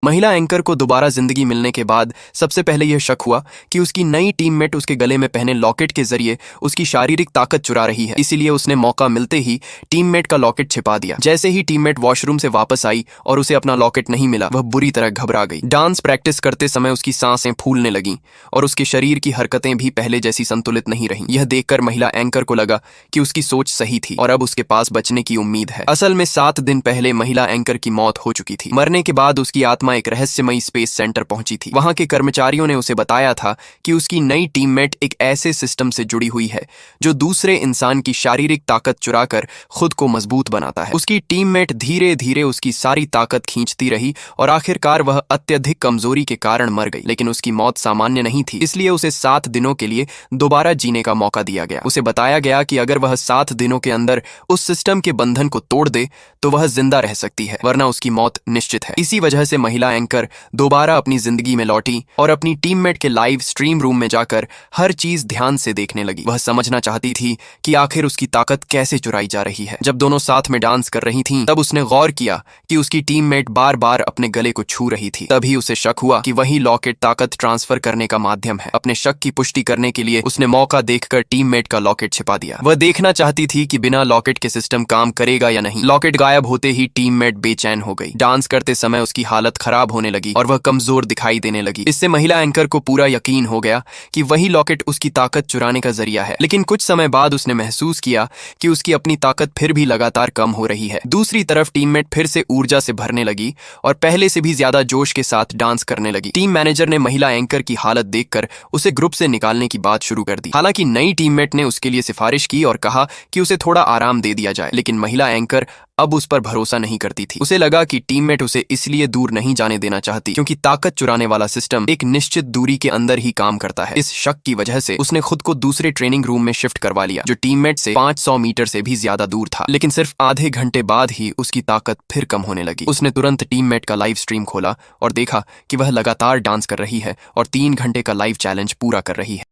महिला एंकर को दोबारा जिंदगी मिलने के बाद सबसे पहले यह शक हुआ कि उसकी नई टीममेट उसके गले में पहने लॉकेट के जरिए उसकी शारीरिक ताकत चुरा रही है। इसीलिए उसने मौका मिलते ही टीममेट का लॉकेट छिपा दिया। जैसे ही टीममेट वॉशरूम से वापस आई और उसे अपना लॉकेट नहीं मिला, वह बुरी तरह घबरा गई। डांस प्रैक्टिस करते समय उसकी सांसें फूलने लगीं और उसके शरीर की हरकतें भी पहले जैसी संतुलित नहीं रहीं। यह देखकर महिला एंकर को लगा कि उसकी सोच सही थी और अब उसके पास बचने की उम्मीद है। असल में 7 दिन पहले महिला एंकर की मौत हो चुकी थी। मरने के बाद उसकी आत्मा एक रहस्यमयी स्पेस सेंटर पहुंची थी। वहां के कर्मचारियों ने उसे बताया था कि उसकी नई टीममेट एक ऐसे सिस्टम से जुड़ी हुई है जो दूसरे इंसान की शारीरिक ताकत चुराकर खुद को मजबूत बनाता है। उसकी टीममेट धीरे धीरे उसकी सारी ताकत खींचती रही और आखिरकार वह अत्यधिक कमजोरी के कारण मर गई। लेकिन उसकी मौत सामान्य नहीं थी, इसलिए उसे 7 दिनों के लिए दोबारा जीने का मौका दिया गया। उसे बताया गया कि अगर वह 7 दिनों के अंदर उस सिस्टम के बंधन को तोड़ दे तो वह जिंदा रह सकती है, वरना उसकी मौत निश्चित है। इसी वजह से महिला एंकर दोबारा अपनी जिंदगी में लौटी और अपनी टीममेट के लाइव स्ट्रीम रूम में जाकर हर चीज ध्यान से देखने लगी। वह समझना चाहती थी कि आखिर उसकी ताकत कैसे चुराई जा रही है। जब दोनों साथ में डांस कर रही थीं, तब उसने गौर किया कि उसकी टीममेट बार बार अपने गले को छू रही थी। तभी उसे शक हुआ कि वही लॉकेट ताकत ट्रांसफर करने का माध्यम है। अपने शक की पुष्टि करने के लिए उसने मौका देखकर टीममेट का लॉकेट छिपा दिया। वह देखना चाहती थी कि बिना लॉकेट के सिस्टम काम करेगा या नहीं। लॉकेट गायब होते ही टीममेट बेचैन हो गई। डांस करते समय उसकी हालत खराब होने लगी और वह कमजोर दिखाई देने लगी। इससे महिला एंकर को पूरा यकीन हो गया कि वही लॉकेट उसकी ताकत चुराने का जरिया है। लेकिन कुछ समय बाद उसने महसूस किया कि उसकी अपनी ताकत फिर भी लगातार कम हो रही है। दूसरी तरफ टीममेट फिर से ऊर्जा से भरने लगी और पहले से भी ज्यादा जोश के साथ डांस करने लगी। टीम मैनेजर ने महिला एंकर की हालत देखकर उसे ग्रुप से निकालने की बात शुरू कर दी। हालांकि नई टीममेट ने उसके लिए सिफारिश की और कहा कि उसे थोड़ा आराम दे दिया जाए, लेकिन महिला एंकर अब उस पर भरोसा नहीं करती थी। उसे लगा कि टीममेट उसे इसलिए दूर नहीं जाने देना चाहती क्योंकि ताकत चुराने वाला सिस्टम एक निश्चित दूरी के अंदर ही काम करता है। इस शक की वजह से उसने खुद को दूसरे ट्रेनिंग रूम में शिफ्ट करवा लिया, जो टीममेट से 500 मीटर से भी ज्यादा दूर था। लेकिन सिर्फ आधे घंटे बाद ही उसकी ताकत फिर कम होने लगी। उसने तुरंत टीममेट का लाइव स्ट्रीम खोला और देखा कि वह लगातार डांस कर रही है और 3 घंटे का लाइव चैलेंज पूरा कर रही है।